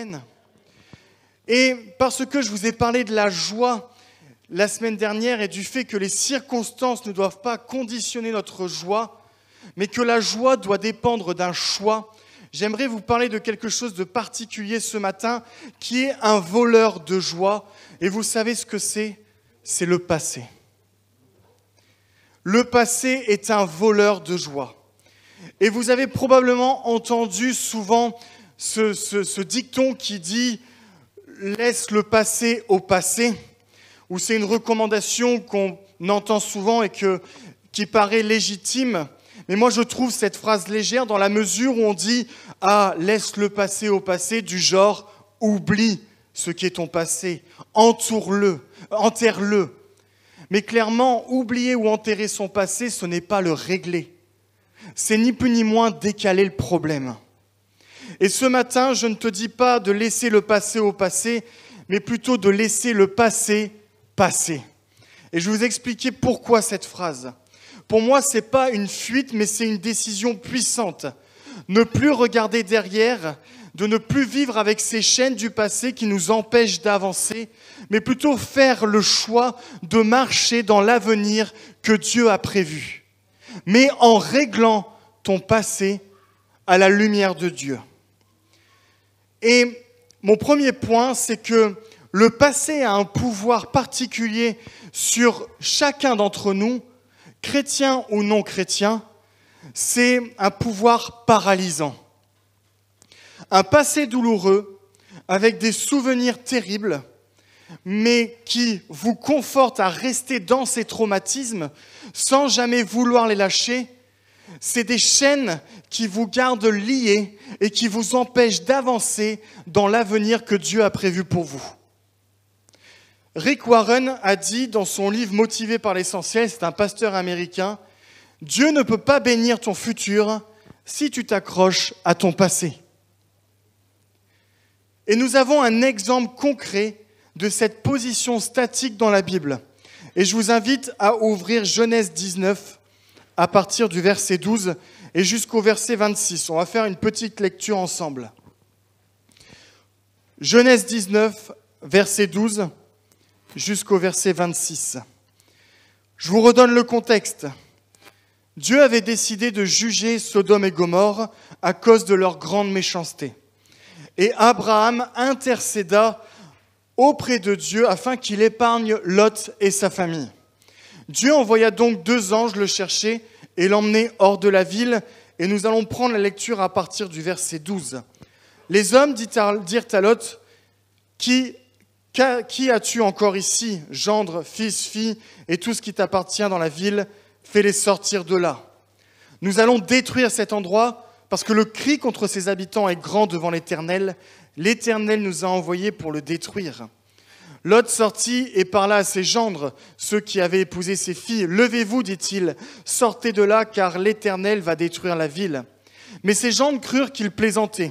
Amen. Et parce que je vous ai parlé de la joie la semaine dernière et du fait que les circonstances ne doivent pas conditionner notre joie, mais que la joie doit dépendre d'un choix, j'aimerais vous parler de quelque chose de particulier ce matin, qui est un voleur de joie. Et vous savez ce que c'est ? C'est le passé. Le passé est un voleur de joie. Et vous avez probablement entendu souvent ce dicton qui dit « laisse le passé au passé », où c'est une recommandation qu'on entend souvent et qui paraît légitime. Mais moi, je trouve cette phrase légère dans la mesure où on dit « ah, laisse le passé au passé » du genre « oublie ce qui est ton passé, enterre-le ». Mais clairement, oublier ou enterrer son passé, ce n'est pas le régler. C'est ni plus ni moins décaler le problème. Et ce matin, je ne te dis pas de laisser le passé au passé, mais plutôt de laisser le passé passer. Et je vais vous expliquer pourquoi cette phrase. Pour moi, ce n'est pas une fuite, mais c'est une décision puissante. Ne plus regarder derrière, de ne plus vivre avec ces chaînes du passé qui nous empêchent d'avancer, mais plutôt faire le choix de marcher dans l'avenir que Dieu a prévu, mais en réglant ton passé à la lumière de Dieu. Et mon premier point, c'est que le passé a un pouvoir particulier sur chacun d'entre nous, chrétiens ou non chrétiens. C'est un pouvoir paralysant. Un passé douloureux, avec des souvenirs terribles, mais qui vous conforte à rester dans ces traumatismes sans jamais vouloir les lâcher, c'est des chaînes qui vous gardent liés et qui vous empêchent d'avancer dans l'avenir que Dieu a prévu pour vous. Rick Warren a dit dans son livre « Motivé par l'essentiel », c'est un pasteur américain, « Dieu ne peut pas bénir ton futur si tu t'accroches à ton passé ». Et nous avons un exemple concret de cette position statique dans la Bible. Et je vous invite à ouvrir Genèse 19 à partir du verset 12 et jusqu'au verset 26. On va faire une petite lecture ensemble. Genèse 19, verset 12 jusqu'au verset 26. Je vous redonne le contexte. Dieu avait décidé de juger Sodome et Gomorrhe à cause de leur grande méchanceté. Et Abraham intercéda auprès de Dieu afin qu'il épargne Lot et sa famille. Dieu envoya donc 2 anges le chercher et l'emmener hors de la ville. Et nous allons prendre la lecture à partir du verset 12. Les hommes dirent à Lot, qui as-tu encore ici, gendre, fils, fille, et tout ce qui t'appartient dans la ville, fais-les sortir de là. Nous allons détruire cet endroit, parce que le cri contre ses habitants est grand devant l'Éternel. L'Éternel nous a envoyés pour le détruire. Lot sortit et parla à ses gendres, ceux qui avaient épousé ses filles. « Levez-vous, dit-il, sortez de là, car l'Éternel va détruire la ville. » Mais ses gendres crurent qu'il plaisantait.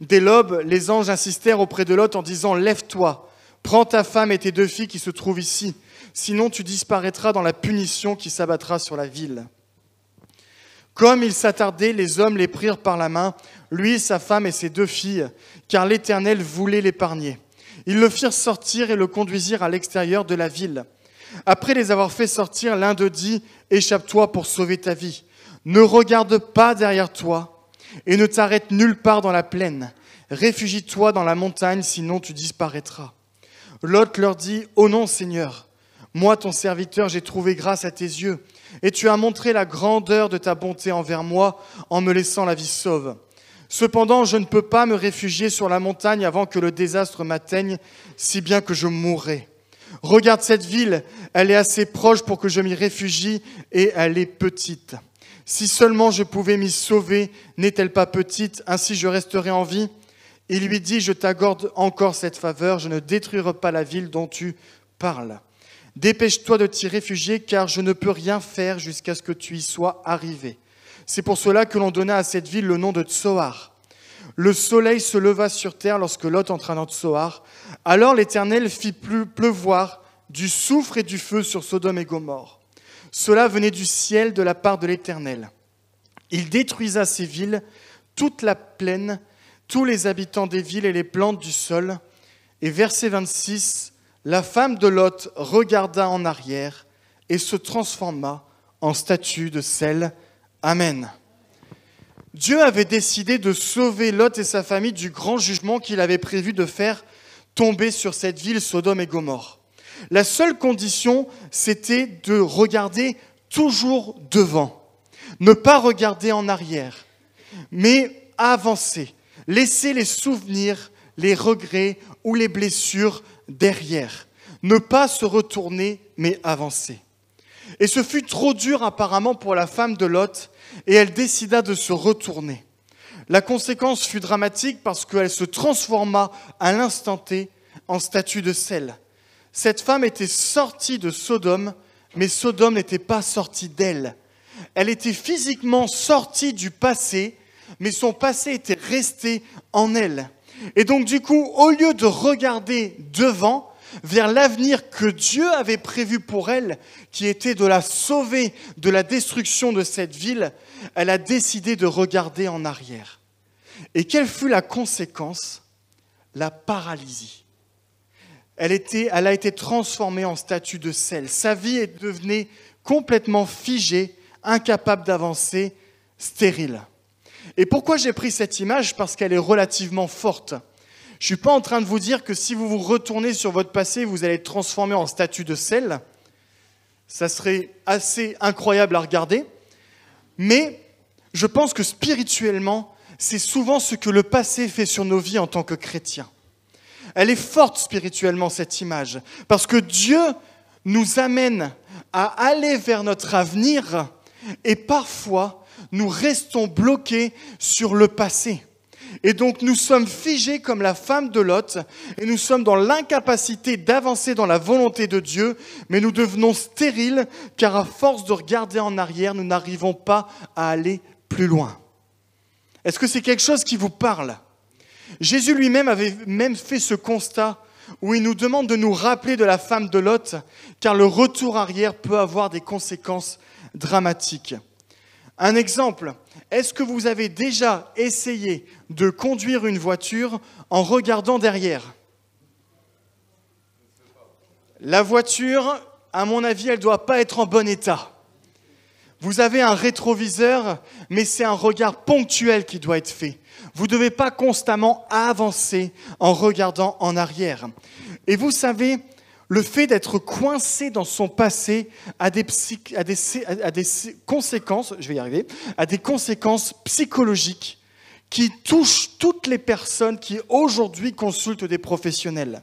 Dès l'aube, les anges insistèrent auprès de Lot en disant « Lève-toi, prends ta femme et tes 2 filles qui se trouvent ici, sinon tu disparaîtras dans la punition qui s'abattra sur la ville. » Comme il s'attardait, les hommes les prirent par la main, lui, sa femme et ses 2 filles, car l'Éternel voulait l'épargner. Ils le firent sortir et le conduisirent à l'extérieur de la ville. Après les avoir fait sortir, l'un d'eux dit « Échappe-toi pour sauver ta vie. Ne regarde pas derrière toi et ne t'arrête nulle part dans la plaine. Réfugie-toi dans la montagne, sinon tu disparaîtras. » Lot leur dit « Oh non, Seigneur, moi, ton serviteur, j'ai trouvé grâce à tes yeux, et tu as montré la grandeur de ta bonté envers moi en me laissant la vie sauve. Cependant, je ne peux pas me réfugier sur la montagne avant que le désastre m'atteigne, si bien que je mourrai. Regarde cette ville, elle est assez proche pour que je m'y réfugie, et elle est petite. Si seulement je pouvais m'y sauver, n'est-elle pas petite, ainsi je resterai en vie ? Il lui dit, je t'accorde encore cette faveur, je ne détruirai pas la ville dont tu parles. Dépêche-toi de t'y réfugier, car je ne peux rien faire jusqu'à ce que tu y sois arrivé. C'est pour cela que l'on donna à cette ville le nom de Tsoar. Le soleil se leva sur terre lorsque Lot entra dans Tsoar. Alors l'Éternel fit pleuvoir du soufre et du feu sur Sodome et Gomorrhe. Cela venait du ciel de la part de l'Éternel. Il détruisa ces villes, toute la plaine, tous les habitants des villes et les plantes du sol. Et verset 26, la femme de Lot regarda en arrière et se transforma en statue de sel. Amen. Dieu avait décidé de sauver Lot et sa famille du grand jugement qu'il avait prévu de faire tomber sur cette ville Sodome et Gomorrhe. La seule condition, c'était de regarder toujours devant, ne pas regarder en arrière, mais avancer, laisser les souvenirs, les regrets ou les blessures derrière, ne pas se retourner, mais avancer. Et ce fut trop dur apparemment pour la femme de Lot, et elle décida de se retourner. La conséquence fut dramatique parce qu'elle se transforma à l'instant T en statue de sel. Cette femme était sortie de Sodome, mais Sodome n'était pas sortie d'elle. Elle était physiquement sortie du passé, mais son passé était resté en elle. Et donc du coup, au lieu de regarder devant, vers l'avenir que Dieu avait prévu pour elle, qui était de la sauver de la destruction de cette ville, elle a décidé de regarder en arrière. Et quelle fut la conséquence ? La paralysie. Elle a été transformée en statue de sel. Sa vie est devenue complètement figée, incapable d'avancer, stérile. Et pourquoi j'ai pris cette image ? Parce qu'elle est relativement forte. Je ne suis pas en train de vous dire que si vous vous retournez sur votre passé, vous allez être transformé en statue de sel. Ça serait assez incroyable à regarder. Mais je pense que spirituellement, c'est souvent ce que le passé fait sur nos vies en tant que chrétiens. Elle est forte spirituellement, cette image, parce que Dieu nous amène à aller vers notre avenir et parfois, nous restons bloqués sur le passé. Et donc nous sommes figés comme la femme de Lot et nous sommes dans l'incapacité d'avancer dans la volonté de Dieu, mais nous devenons stériles car à force de regarder en arrière, nous n'arrivons pas à aller plus loin. Est-ce que c'est quelque chose qui vous parle ? Jésus lui-même avait même fait ce constat où il nous demande de nous rappeler de la femme de Lot car le retour arrière peut avoir des conséquences dramatiques. Un exemple, est-ce que vous avez déjà essayé de conduire une voiture en regardant derrière ? La voiture, à mon avis, elle ne doit pas être en bon état. Vous avez un rétroviseur, mais c'est un regard ponctuel qui doit être fait. Vous ne devez pas constamment avancer en regardant en arrière. Et vous savez, le fait d'être coincé dans son passé a des conséquences, je vais y arriver, a des conséquences psychologiques qui touchent toutes les personnes qui aujourd'hui consultent des professionnels.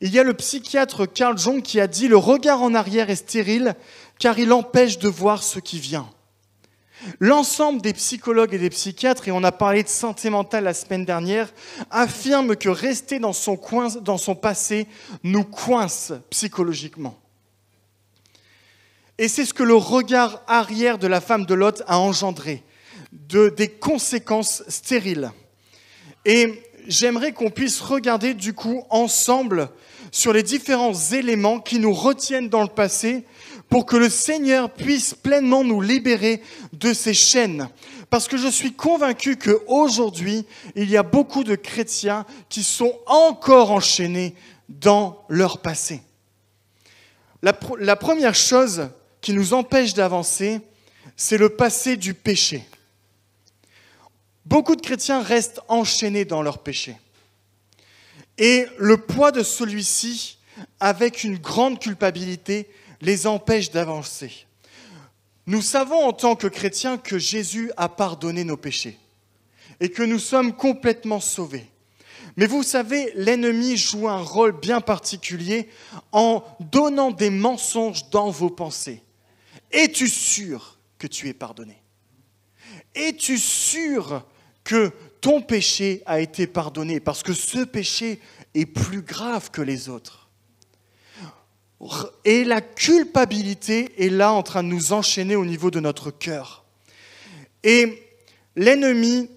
Il y a le psychiatre Carl Jung qui a dit « Le regard en arrière est stérile car il empêche de voir ce qui vient ». L'ensemble des psychologues et des psychiatres, et on a parlé de santé mentale la semaine dernière, affirment que rester dans son passé nous coince psychologiquement. Et c'est ce que le regard arrière de la femme de Lot a engendré, des conséquences stériles. Et j'aimerais qu'on puisse regarder du coup ensemble sur les différents éléments qui nous retiennent dans le passé pour que le Seigneur puisse pleinement nous libérer de ces chaînes. Parce que je suis convaincu qu'aujourd'hui, il y a beaucoup de chrétiens qui sont encore enchaînés dans leur passé. La première chose qui nous empêche d'avancer, c'est le passé du péché. Beaucoup de chrétiens restent enchaînés dans leur péché. Et le poids de celui-ci, avec une grande culpabilité, les empêche d'avancer. Nous savons en tant que chrétiens que Jésus a pardonné nos péchés et que nous sommes complètement sauvés. Mais vous savez, l'ennemi joue un rôle bien particulier en donnant des mensonges dans vos pensées. Es-tu sûr que tu es pardonné ? Es-tu sûr que ton péché a été pardonné ? Parce que ce péché est plus grave que les autres. Et la culpabilité est là en train de nous enchaîner au niveau de notre cœur. Et l'ennemi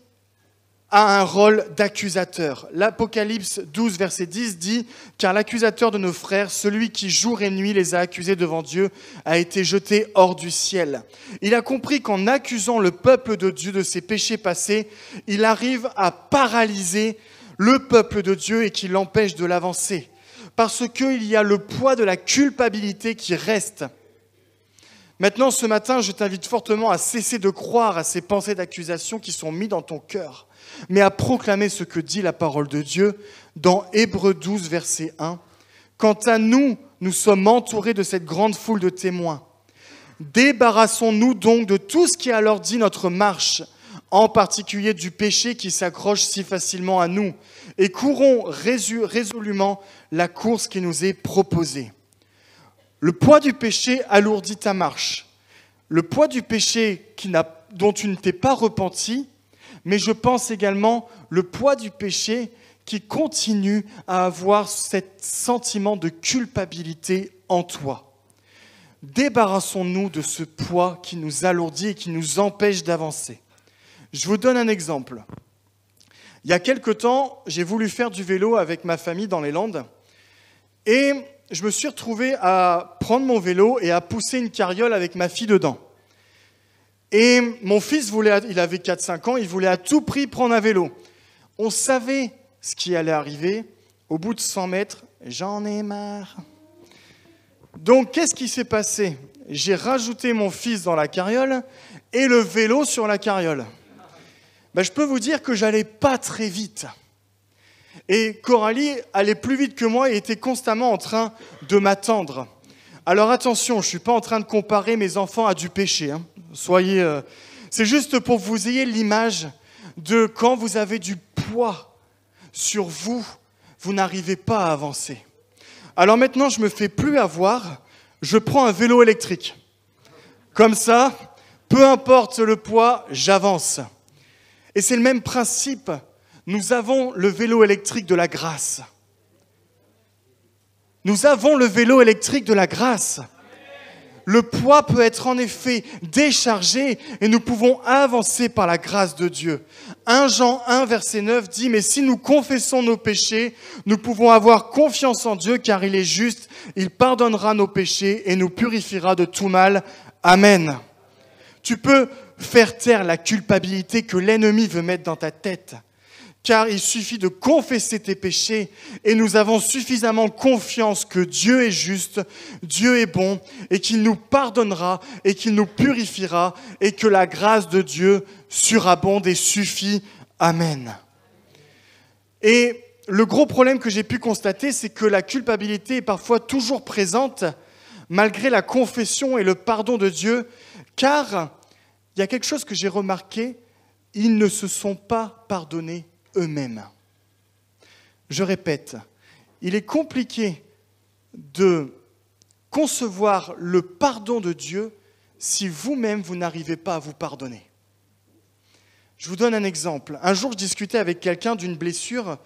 a un rôle d'accusateur. L'Apocalypse 12, verset 10 dit « Car l'accusateur de nos frères, celui qui jour et nuit les a accusés devant Dieu, a été jeté hors du ciel. » Il a compris qu'en accusant le peuple de Dieu de ses péchés passés, il arrive à paralyser le peuple de Dieu et qui l'empêche de l'avancer. Parce qu'il y a le poids de la culpabilité qui reste. Maintenant, ce matin, je t'invite fortement à cesser de croire à ces pensées d'accusation qui sont mises dans ton cœur, mais à proclamer ce que dit la parole de Dieu dans Hébreux 12, verset 1. « Quant à nous, nous sommes entourés de cette grande foule de témoins. Débarrassons-nous donc de tout ce qui alourdit notre marche, en particulier du péché qui s'accroche si facilement à nous, et courons résolument la course qui nous est proposée. » Le poids du péché alourdit ta marche. Le poids du péché dont tu ne t'es pas repenti, mais je pense également le poids du péché qui continue à avoir ce sentiment de culpabilité en toi. Débarrassons-nous de ce poids qui nous alourdit et qui nous empêche d'avancer. Je vous donne un exemple. Il y a quelque temps, j'ai voulu faire du vélo avec ma famille dans les Landes et je me suis retrouvé à prendre mon vélo et à pousser une carriole avec ma fille dedans. Et mon fils, il avait 4-5 ans, il voulait à tout prix prendre un vélo. On savait ce qui allait arriver. Au bout de 100 mètres, j'en ai marre. Donc, qu'est-ce qui s'est passé ? J'ai rajouté mon fils dans la carriole et le vélo sur la carriole. Je peux vous dire que j'allais pas très vite. Et Coralie allait plus vite que moi et était constamment en train de m'attendre. Alors attention, je ne suis pas en train de comparer mes enfants à du péché. C'est juste pour que vous ayez l'image de quand vous avez du poids sur vous, vous n'arrivez pas à avancer. Alors maintenant, je ne me fais plus avoir, je prends un vélo électrique. Comme ça, peu importe le poids, j'avance. Et c'est le même principe. Nous avons le vélo électrique de la grâce. Nous avons le vélo électrique de la grâce. Le poids peut être en effet déchargé et nous pouvons avancer par la grâce de Dieu. 1 Jean 1, verset 9 dit « Mais si nous confessons nos péchés, nous pouvons avoir confiance en Dieu car il est juste, il pardonnera nos péchés et nous purifiera de tout mal. Amen. » Tu peux faire taire la culpabilité que l'ennemi veut mettre dans ta tête. Car il suffit de confesser tes péchés et nous avons suffisamment confiance que Dieu est juste, Dieu est bon et qu'il nous pardonnera et qu'il nous purifiera et que la grâce de Dieu surabonde et suffit. Amen. Et le gros problème que j'ai pu constater, c'est que la culpabilité est parfois toujours présente malgré la confession et le pardon de Dieu, car il y a quelque chose que j'ai remarqué, ils ne se sont pas pardonnés eux-mêmes. Je répète, il est compliqué de concevoir le pardon de Dieu si vous-même, vous n'arrivez pas à vous pardonner. Je vous donne un exemple. Un jour, je discutais avec quelqu'un d'une blessure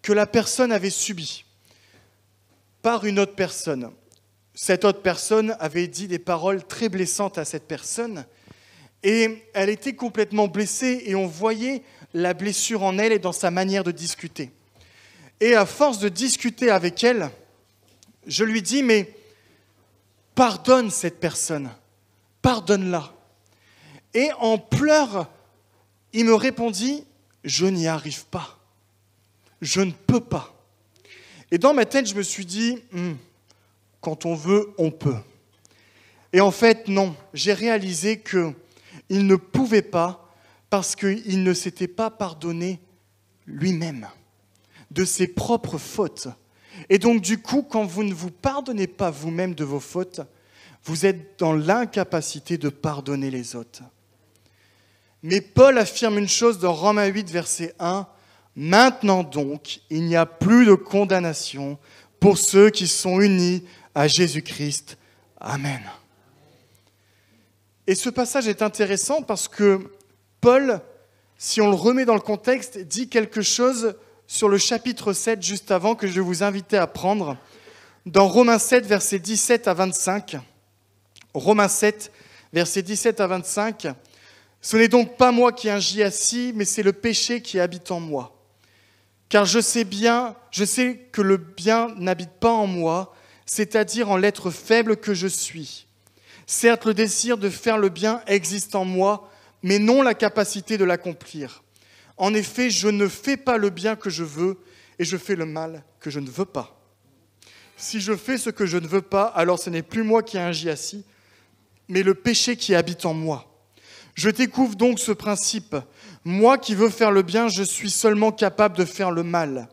que la personne avait subie par une autre personne. Cette autre personne avait dit des paroles très blessantes à cette personne et elle était complètement blessée et on voyait la blessure en elle et dans sa manière de discuter. Et à force de discuter avec elle, je lui dis « Mais pardonne cette personne, pardonne-la. » Et en pleurs, il me répondit « Je n'y arrive pas, je ne peux pas. » Et dans ma tête, je me suis dit « Quand on veut, on peut. » Et en fait, non, j'ai réalisé qu'il ne pouvait pas parce qu'il ne s'était pas pardonné lui-même de ses propres fautes. Et donc du coup, quand vous ne vous pardonnez pas vous-même de vos fautes, vous êtes dans l'incapacité de pardonner les autres. Mais Paul affirme une chose dans Romains 8, verset 1, « Maintenant donc, il n'y a plus de condamnation pour ceux qui sont unis à Jésus-Christ. Amen. » Et ce passage est intéressant parce que Paul, si on le remet dans le contexte, dit quelque chose sur le chapitre 7, juste avant, que je vais vous inviter à prendre. Dans Romains 7, versets 17 à 25. Romains 7, versets 17 à 25. Ce n'est donc pas moi qui agis ainsi, mais c'est le péché qui habite en moi. Car je sais que le bien n'habite pas en moi, c'est-à-dire en l'être faible que je suis. Certes, le désir de faire le bien existe en moi, mais non la capacité de l'accomplir. En effet, je ne fais pas le bien que je veux, et je fais le mal que je ne veux pas. Si je fais ce que je ne veux pas, alors ce n'est plus moi qui agis ainsi, mais le péché qui habite en moi. Je découvre donc ce principe. Moi qui veux faire le bien, je suis seulement capable de faire le mal.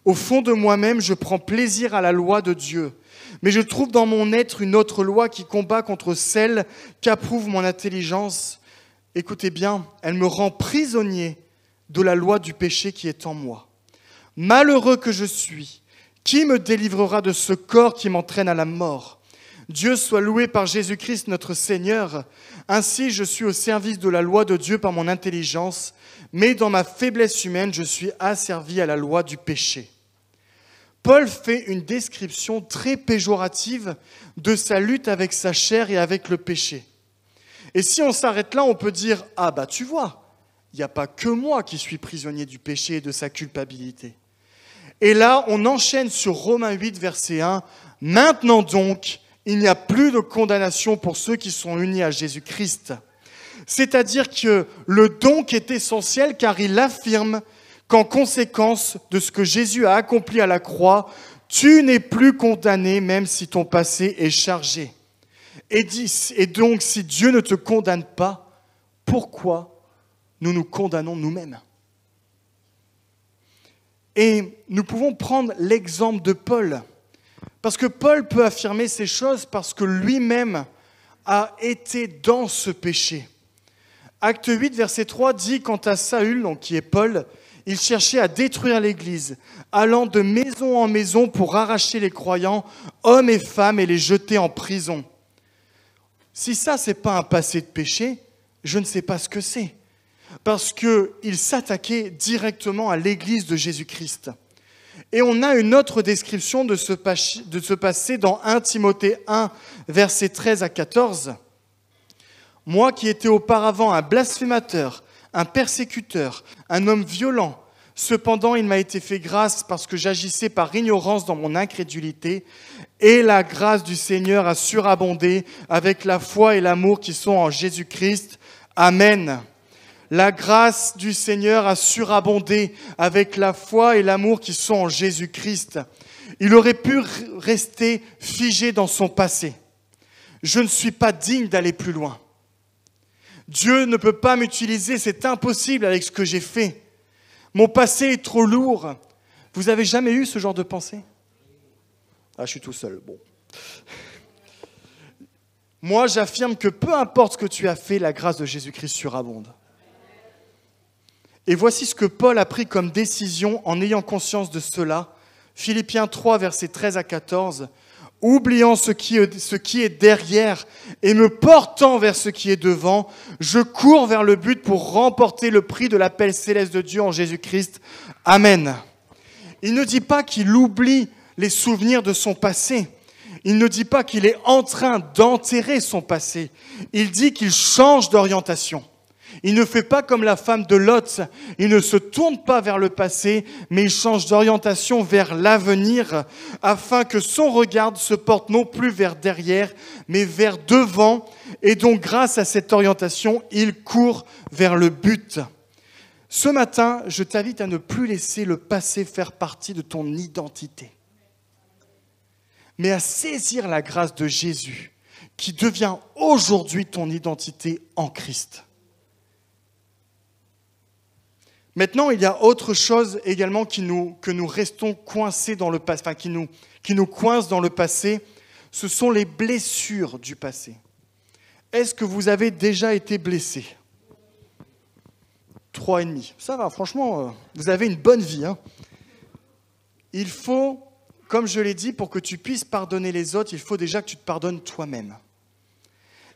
Au fond de moi-même, je prends plaisir à la loi de Dieu. Mais je trouve dans mon être une autre loi qui combat contre celle qu'approuve mon intelligence. Écoutez bien, elle me rend prisonnier de la loi du péché qui est en moi. Malheureux que je suis, qui me délivrera de ce corps qui m'entraîne à la mort ? Dieu soit loué par Jésus-Christ notre Seigneur. Ainsi, je suis au service de la loi de Dieu par mon intelligence, mais dans ma faiblesse humaine, je suis asservi à la loi du péché. Paul fait une description très péjorative de sa lutte avec sa chair et avec le péché. Et si on s'arrête là, on peut dire « Ah bah tu vois, il n'y a pas que moi qui suis prisonnier du péché et de sa culpabilité. » Et là, on enchaîne sur Romains 8, verset 1. « Maintenant donc, il n'y a plus de condamnation pour ceux qui sont unis à Jésus-Christ. » C'est-à-dire que le donc est essentiel car il affirme qu'en conséquence de ce que Jésus a accompli à la croix, tu n'es plus condamné même si ton passé est chargé. Et donc, si Dieu ne te condamne pas, pourquoi nous nous condamnons nous-mêmes ? Et nous pouvons prendre l'exemple de Paul. Parce que Paul peut affirmer ces choses parce que lui-même a été dans ce péché. Acte 8, verset 3 dit « Quant à Saül, donc qui est Paul, il cherchait à détruire l'Église, allant de maison en maison pour arracher les croyants, hommes et femmes, et les jeter en prison. » Si ça, ce n'est pas un passé de péché, je ne sais pas ce que c'est. Parce qu'il s'attaquait directement à l'Église de Jésus-Christ. Et on a une autre description de ce passé dans 1 Timothée 1, versets 13 à 14. « Moi qui étais auparavant un blasphémateur, un persécuteur, un homme violent, cependant il m'a été fait grâce parce que j'agissais par ignorance dans mon incrédulité, et la grâce du Seigneur a surabondé avec la foi et l'amour qui sont en Jésus-Christ. Amen. » La grâce du Seigneur a surabondé avec la foi et l'amour qui sont en Jésus-Christ. Il aurait pu rester figé dans son passé. Je ne suis pas digne d'aller plus loin. Dieu ne peut pas m'utiliser, c'est impossible avec ce que j'ai fait. Mon passé est trop lourd. Vous avez jamais eu ce genre de pensée ? Ah, je suis tout seul, bon. Moi, j'affirme que peu importe ce que tu as fait, la grâce de Jésus-Christ surabonde. Et voici ce que Paul a pris comme décision en ayant conscience de cela. Philippiens 3, versets 13 à 14. « Oubliant ce qui est derrière et me portant vers ce qui est devant, je cours vers le but pour remporter le prix de l'appel céleste de Dieu en Jésus-Christ. Amen. » Il ne dit pas qu'il oublie les souvenirs de son passé. Il ne dit pas qu'il est en train d'enterrer son passé. Il dit qu'il change d'orientation. Il ne fait pas comme la femme de Lot, il ne se tourne pas vers le passé, mais il change d'orientation vers l'avenir, afin que son regard se porte non plus vers derrière, mais vers devant. Et donc, grâce à cette orientation, il court vers le but. Ce matin, je t'invite à ne plus laisser le passé faire partie de ton identité, mais à saisir la grâce de Jésus, qui devient aujourd'hui ton identité en Christ. Maintenant, il y a autre chose également que nous restons coincés dans le passé, enfin qui nous coince dans le passé, ce sont les blessures du passé. Est-ce que vous avez déjà été blessé ? 3,5. Ça va, franchement, vous avez une bonne vie. Hein. Il faut, comme je l'ai dit, pour que tu puisses pardonner les autres, il faut déjà que tu te pardonnes toi-même.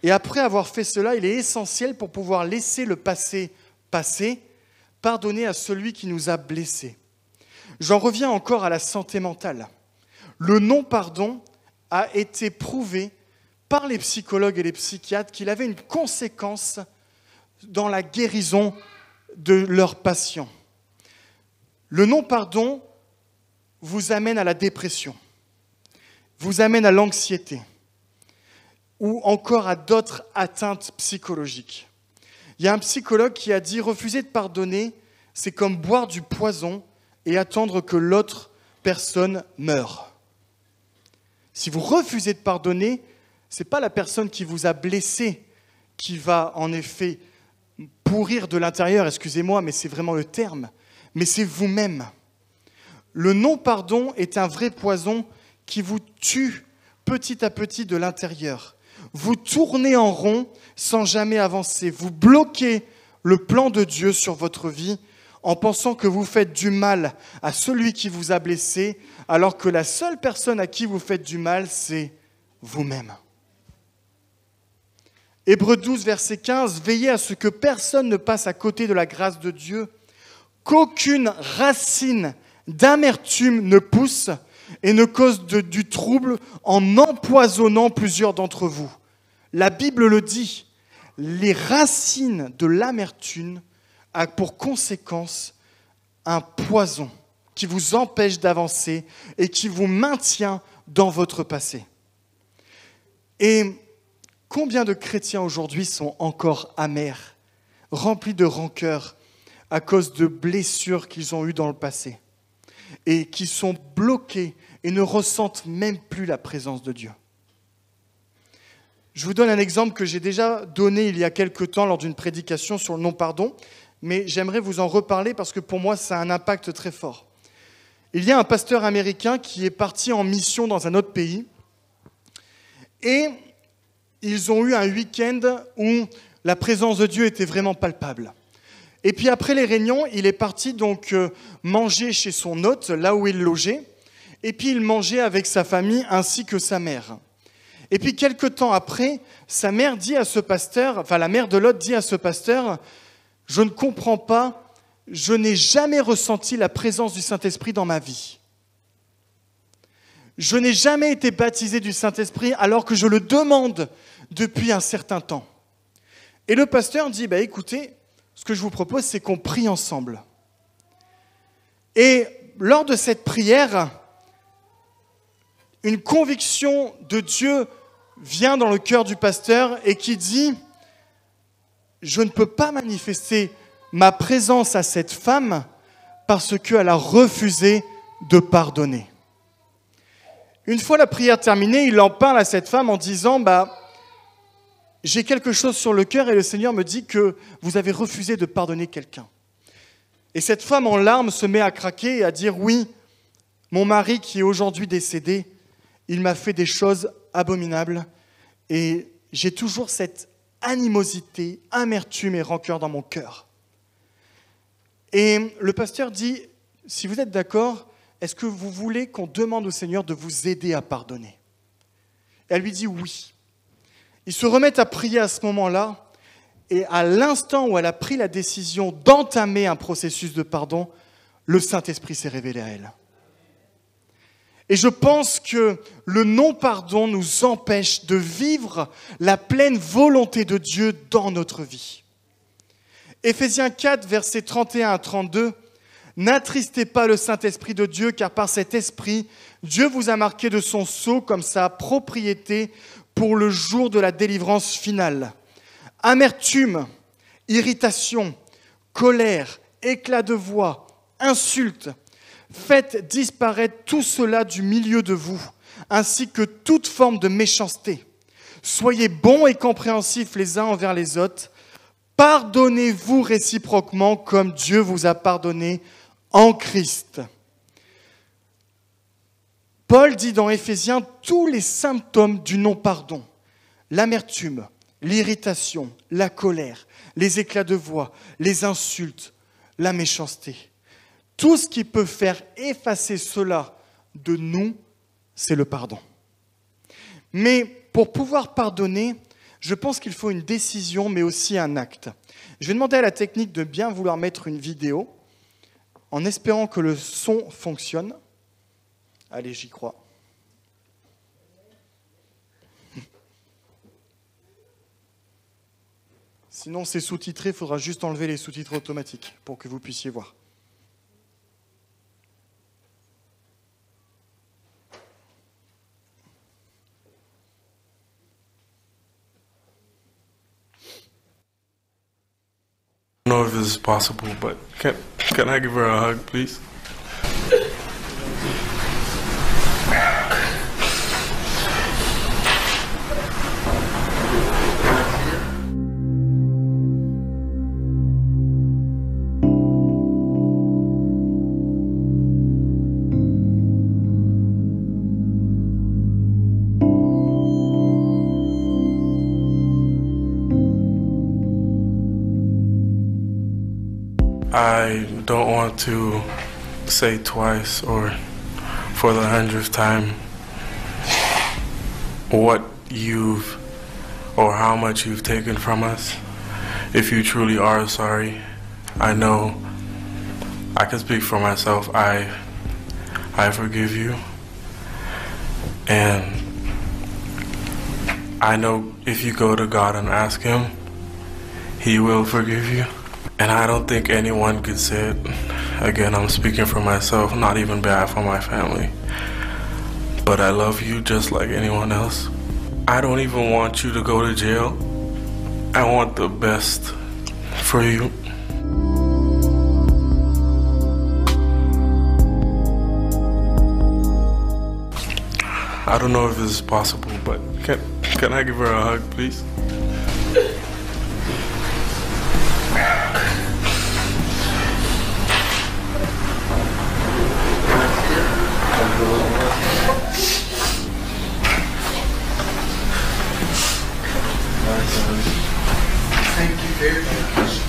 Et après avoir fait cela, il est essentiel pour pouvoir laisser le passé passer, pardonner à celui qui nous a blessés. J'en reviens encore à la santé mentale. Le non-pardon a été prouvé par les psychologues et les psychiatres qu'il avait une conséquence dans la guérison de leurs patients. Le non-pardon vous amène à la dépression, vous amène à l'anxiété ou encore à d'autres atteintes psychologiques. Il y a un psychologue qui a dit « Refuser de pardonner, c'est comme boire du poison et attendre que l'autre personne meure. » Si vous refusez de pardonner, ce n'est pas la personne qui vous a blessé qui va en effet pourrir de l'intérieur, excusez-moi, mais c'est vraiment le terme, mais c'est vous-même. Le non-pardon est un vrai poison qui vous tue petit à petit de l'intérieur. Vous tournez en rond sans jamais avancer. Vous bloquez le plan de Dieu sur votre vie en pensant que vous faites du mal à celui qui vous a blessé, alors que la seule personne à qui vous faites du mal, c'est vous-même. Hébreux 12, verset 15, « Veillez à ce que personne ne passe à côté de la grâce de Dieu, qu'aucune racine d'amertume ne pousse et ne cause du trouble en empoisonnant plusieurs d'entre vous. » La Bible le dit, les racines de l'amertume ont pour conséquence un poison qui vous empêche d'avancer et qui vous maintient dans votre passé. Et combien de chrétiens aujourd'hui sont encore amers, remplis de rancœur à cause de blessures qu'ils ont eues dans le passé et qui sont bloqués et ne ressentent même plus la présence de Dieu. Je vous donne un exemple que j'ai déjà donné il y a quelque temps lors d'une prédication sur le non-pardon, mais j'aimerais vous en reparler parce que pour moi, ça a un impact très fort. Il y a un pasteur américain qui est parti en mission dans un autre pays et ils ont eu un week-end où la présence de Dieu était vraiment palpable. Et puis après les réunions, il est parti donc manger chez son hôte, là où il logeait, et puis il mangeait avec sa famille ainsi que sa mère. Et puis quelque temps après, sa mère dit à ce pasteur, enfin la mère de l'hôte dit à ce pasteur, « Je ne comprends pas, je n'ai jamais ressenti la présence du Saint-Esprit dans ma vie. Je n'ai jamais été baptisé du Saint-Esprit alors que je le demande depuis un certain temps. » Et le pasteur dit, écoutez, ce que je vous propose, c'est qu'on prie ensemble. Et lors de cette prière, une conviction de Dieu vient dans le cœur du pasteur et qui dit « Je ne peux pas manifester ma présence à cette femme parce qu'elle a refusé de pardonner. » Une fois la prière terminée, il en parle à cette femme en disant « J'ai quelque chose sur le cœur et le Seigneur me dit que vous avez refusé de pardonner quelqu'un. » Et cette femme en larmes se met à craquer et à dire « Oui, mon mari qui est aujourd'hui décédé, il m'a fait des choses abominables et j'ai toujours cette animosité, amertume et rancœur dans mon cœur. » Et le pasteur dit « Si vous êtes d'accord, est-ce que vous voulez qu'on demande au Seigneur de vous aider à pardonner ?» Elle lui dit « Oui. » Ils se remettent à prier à ce moment-là et à l'instant où elle a pris la décision d'entamer un processus de pardon, le Saint-Esprit s'est révélé à elle. Et je pense que le non-pardon nous empêche de vivre la pleine volonté de Dieu dans notre vie. Éphésiens 4, versets 31 à 32, « N'attristez pas le Saint-Esprit de Dieu, car par cet Esprit, Dieu vous a marqué de son sceau comme sa propriété pour le jour de la délivrance finale. Amertume, irritation, colère, éclat de voix, insultes, faites disparaître tout cela du milieu de vous, ainsi que toute forme de méchanceté. Soyez bons et compréhensifs les uns envers les autres. Pardonnez-vous réciproquement comme Dieu vous a pardonné en Christ. » Paul dit dans Éphésiens tous les symptômes du non-pardon, l'amertume, l'irritation, la colère, les éclats de voix, les insultes, la méchanceté. Tout ce qui peut faire effacer cela de nous, c'est le pardon. Mais pour pouvoir pardonner, je pense qu'il faut une décision, mais aussi un acte. Je vais demander à la technique de bien vouloir mettre une vidéo, en espérant que le son fonctionne. Allez, j'y crois. Sinon, c'est sous-titré, il faudra juste enlever les sous-titres automatiques pour que vous puissiez voir. I don't know if this is possible, but can I give her a hug, please? I don't want to say twice or for the 100th time what you've or how much you've taken from us. If you truly are sorry, I know I can speak for myself. I forgive you, and I know if you go to God and ask Him, He will forgive you. And I don't think anyone could say it. Again, I'm speaking for myself, not even behalf of my family. But I love you just like anyone else. I don't even want you to go to jail. I want the best for you. I don't know if this is possible, but can I give her a hug, please? Thank you very much.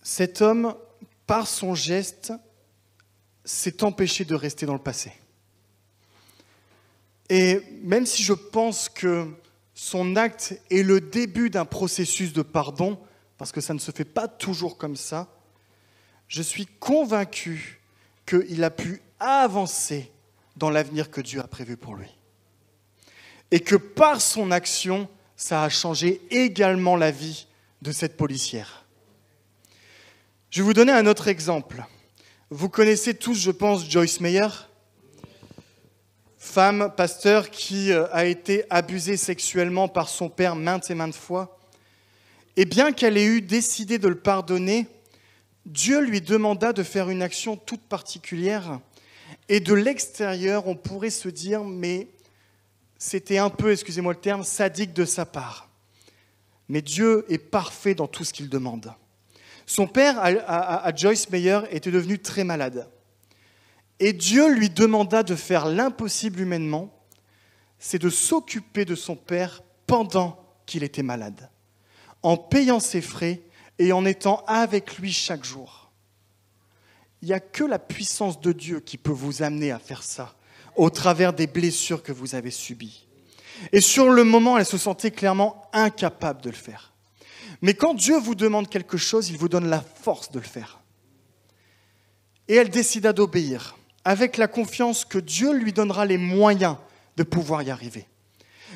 Cet homme, par son geste, s'est empêché de rester dans le passé. Et même si je pense que son acte est le début d'un processus de pardon, parce que ça ne se fait pas toujours comme ça, je suis convaincu qu'il a pu avancer dans l'avenir que Dieu a prévu pour lui. Et que par son action, ça a changé également la vie de cette policière. Je vais vous donner un autre exemple. Vous connaissez tous, je pense, Joyce Meyer, femme, pasteur, qui a été abusée sexuellement par son père maintes et maintes fois. Et bien qu'elle ait eu décidé de le pardonner, Dieu lui demanda de faire une action toute particulière. Et de l'extérieur, on pourrait se dire, mais c'était un peu, excusez-moi le terme, sadique de sa part. Mais Dieu est parfait dans tout ce qu'il demande. Son père, à Joyce Meyer, était devenu très malade. Et Dieu lui demanda de faire l'impossible humainement, c'est de s'occuper de son père pendant qu'il était malade, en payant ses frais et en étant avec lui chaque jour. Il n'y a que la puissance de Dieu qui peut vous amener à faire ça, au travers des blessures que vous avez subies. Et sur le moment, elle se sentait clairement incapable de le faire. Mais quand Dieu vous demande quelque chose, il vous donne la force de le faire. Et elle décida d'obéir, avec la confiance que Dieu lui donnera les moyens de pouvoir y arriver.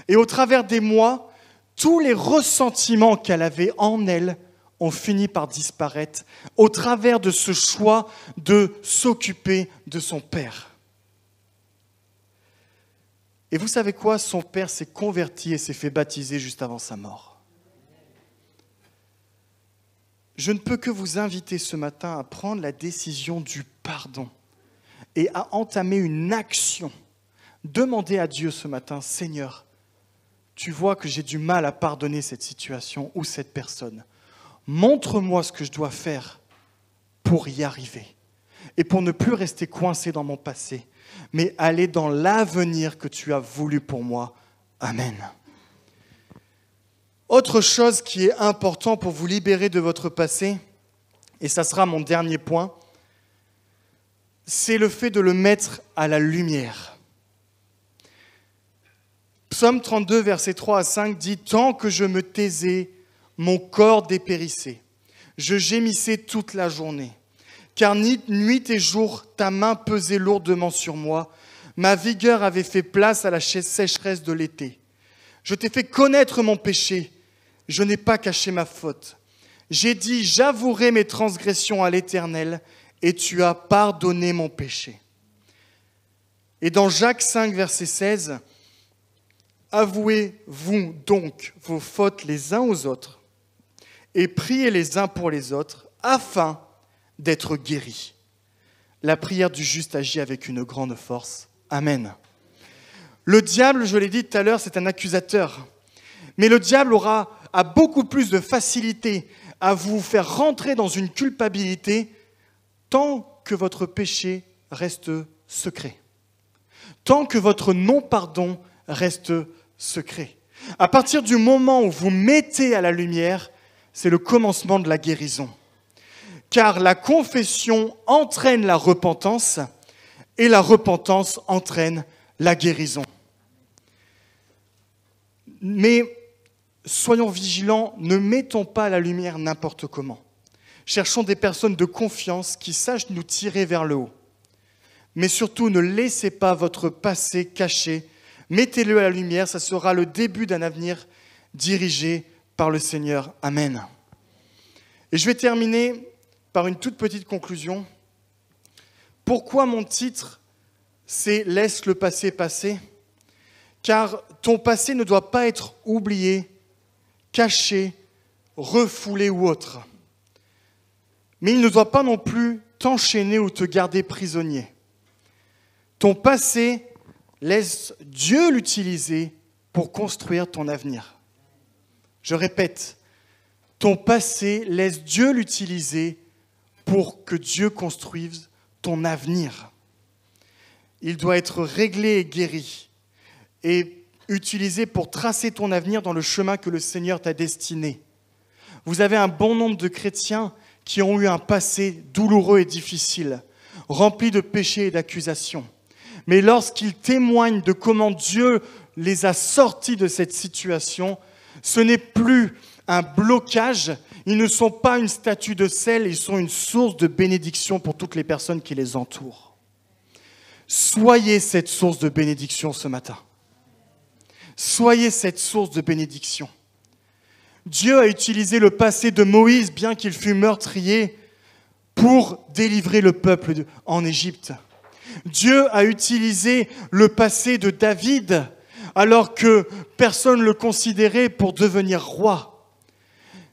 Et au travers des mois, tous les ressentiments qu'elle avait en elle ont fini par disparaître au travers de ce choix de s'occuper de son père. Et vous savez quoi? Son père s'est converti et s'est fait baptiser juste avant sa mort. Je ne peux que vous inviter ce matin à prendre la décision du pardon et à entamer une action. Demandez à Dieu ce matin, Seigneur, tu vois que j'ai du mal à pardonner cette situation ou cette personne. Montre-moi ce que je dois faire pour y arriver et pour ne plus rester coincé dans mon passé, mais aller dans l'avenir que tu as voulu pour moi. Amen. Autre chose qui est important pour vous libérer de votre passé, et ça sera mon dernier point, c'est le fait de le mettre à la lumière. Psaume 32, versets 3 à 5 dit « Tant que je me taisais, mon corps dépérissait. Je gémissais toute la journée. Car nuit et jour, ta main pesait lourdement sur moi. Ma vigueur avait fait place à la sécheresse de l'été. Je t'ai fait connaître mon péché. Je n'ai pas caché ma faute. J'ai dit, j'avouerai mes transgressions à l'Éternel, et tu as pardonné mon péché. Et dans Jacques 5, verset 16, avouez-vous donc vos fautes les uns aux autres, et priez les uns pour les autres, afin d'être guéris. La prière du juste agit avec une grande force. Amen. Le diable, je l'ai dit tout à l'heure, c'est un accusateur. Mais le diable a beaucoup plus de facilité à vous faire rentrer dans une culpabilité tant que votre péché reste secret. Tant que votre non-pardon reste secret. À partir du moment où vous mettez à la lumière, c'est le commencement de la guérison. Car la confession entraîne la repentance et la repentance entraîne la guérison. Mais soyons vigilants, ne mettons pas à la lumière n'importe comment. Cherchons des personnes de confiance qui sachent nous tirer vers le haut. Mais surtout, ne laissez pas votre passé caché. Mettez-le à la lumière, ça sera le début d'un avenir dirigé par le Seigneur. Amen. Et je vais terminer par une toute petite conclusion. Pourquoi mon titre, c'est « Laisse le passé passer » ? Car ton passé ne doit pas être oublié, caché, refoulé ou autre. Mais il ne doit pas non plus t'enchaîner ou te garder prisonnier. Ton passé, laisse Dieu l'utiliser pour construire ton avenir. Je répète, ton passé, laisse Dieu l'utiliser pour que Dieu construise ton avenir. Il doit être réglé et guéri et utilisé pour tracer ton avenir dans le chemin que le Seigneur t'a destiné. Vous avez un bon nombre de chrétiens qui ont eu un passé douloureux et difficile, rempli de péchés et d'accusations. Mais lorsqu'ils témoignent de comment Dieu les a sortis de cette situation, ce n'est plus un blocage, ils ne sont pas une statue de sel, ils sont une source de bénédiction pour toutes les personnes qui les entourent. Soyez cette source de bénédiction ce matin. Soyez cette source de bénédiction. Dieu a utilisé le passé de Moïse, bien qu'il fût meurtrier, pour délivrer le peuple en Égypte. Dieu a utilisé le passé de David, alors que personne ne le considérait pour devenir roi.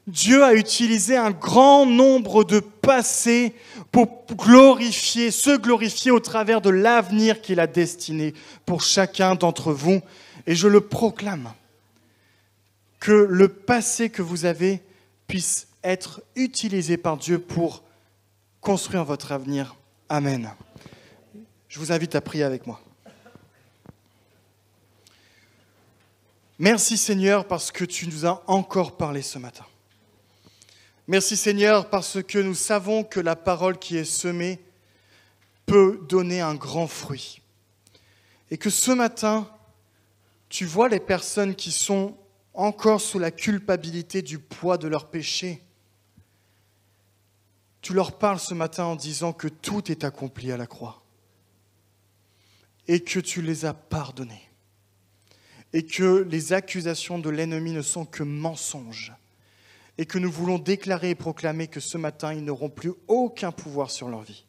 Dieu a utilisé un grand nombre de passés pour se glorifier au travers de l'avenir qu'il a destiné pour chacun d'entre vous. Et je le proclame, que le passé que vous avez puisse être utilisé par Dieu pour construire votre avenir. Amen. Je vous invite à prier avec moi. Merci Seigneur parce que tu nous as encore parlé ce matin. Merci Seigneur parce que nous savons que la parole qui est semée peut donner un grand fruit. Et que ce matin, tu vois les personnes qui sont encore sous la culpabilité du poids de leurs péchés. Tu leur parles ce matin en disant que tout est accompli à la croix et que tu les as pardonnés et que les accusations de l'ennemi ne sont que mensonges et que nous voulons déclarer et proclamer que ce matin, ils n'auront plus aucun pouvoir sur leur vie.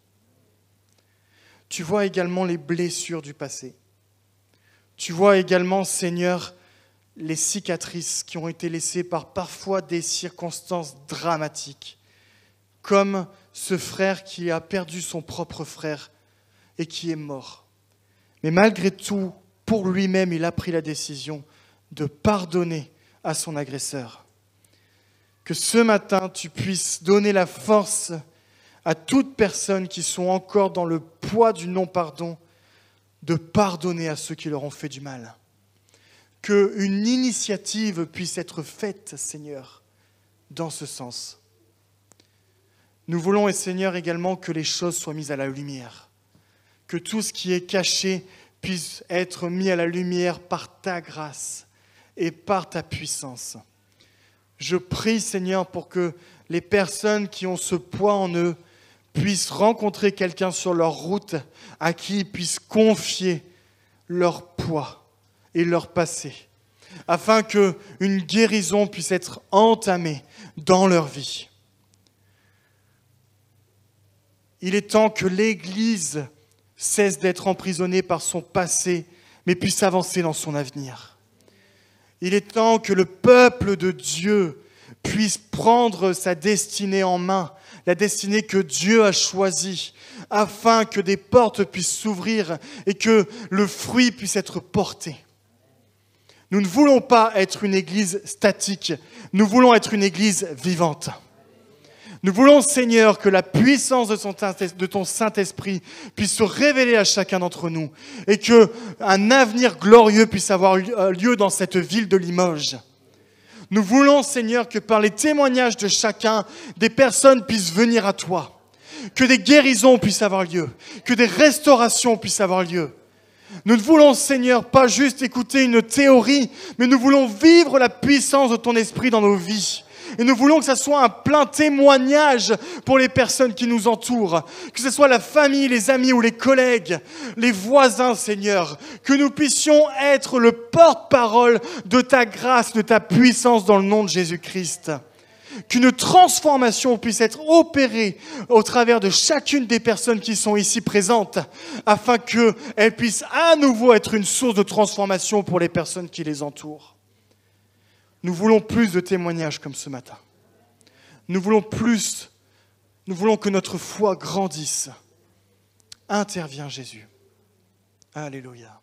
Tu vois également les blessures du passé. Tu vois également, Seigneur, les cicatrices qui ont été laissées par parfois des circonstances dramatiques, comme ce frère qui a perdu son propre frère et qui est mort. Mais malgré tout, pour lui-même, il a pris la décision de pardonner à son agresseur. Que ce matin, tu puisses donner la force à toutes personnes qui sont encore dans le poids du non-pardon, de pardonner à ceux qui leur ont fait du mal. Qu'une initiative puisse être faite, Seigneur, dans ce sens. Nous voulons, Seigneur, également que les choses soient mises à la lumière. Que tout ce qui est caché puisse être mis à la lumière par ta grâce et par ta puissance. Je prie, Seigneur, pour que les personnes qui ont ce poids en eux puissent rencontrer quelqu'un sur leur route à qui ils puissent confier leur poids et leur passé. afin qu'une guérison puisse être entamée dans leur vie. Il est temps que l'Église cesse d'être emprisonnée par son passé, mais puisse avancer dans son avenir. Il est temps que le peuple de Dieu puisse prendre sa destinée en main, la destinée que Dieu a choisie, afin que des portes puissent s'ouvrir et que le fruit puisse être porté. Nous ne voulons pas être une église statique, nous voulons être une église vivante. Nous voulons, Seigneur, que la puissance de ton Saint-Esprit puisse se révéler à chacun d'entre nous et qu'un avenir glorieux puisse avoir lieu dans cette ville de Limoges. Nous voulons, Seigneur, que par les témoignages de chacun, des personnes puissent venir à toi, que des guérisons puissent avoir lieu, que des restaurations puissent avoir lieu. Nous ne voulons, Seigneur, pas juste écouter une théorie, mais nous voulons vivre la puissance de ton Esprit dans nos vies. Et nous voulons que ce soit un plein témoignage pour les personnes qui nous entourent, que ce soit la famille, les amis ou les collègues, les voisins, Seigneur, que nous puissions être le porte-parole de ta grâce, de ta puissance dans le nom de Jésus-Christ. Qu'une transformation puisse être opérée au travers de chacune des personnes qui sont ici présentes, afin qu'elles puissent à nouveau être une source de transformation pour les personnes qui les entourent. Nous voulons plus de témoignages comme ce matin. Nous voulons que notre foi grandisse. Interviens, Jésus. Alléluia.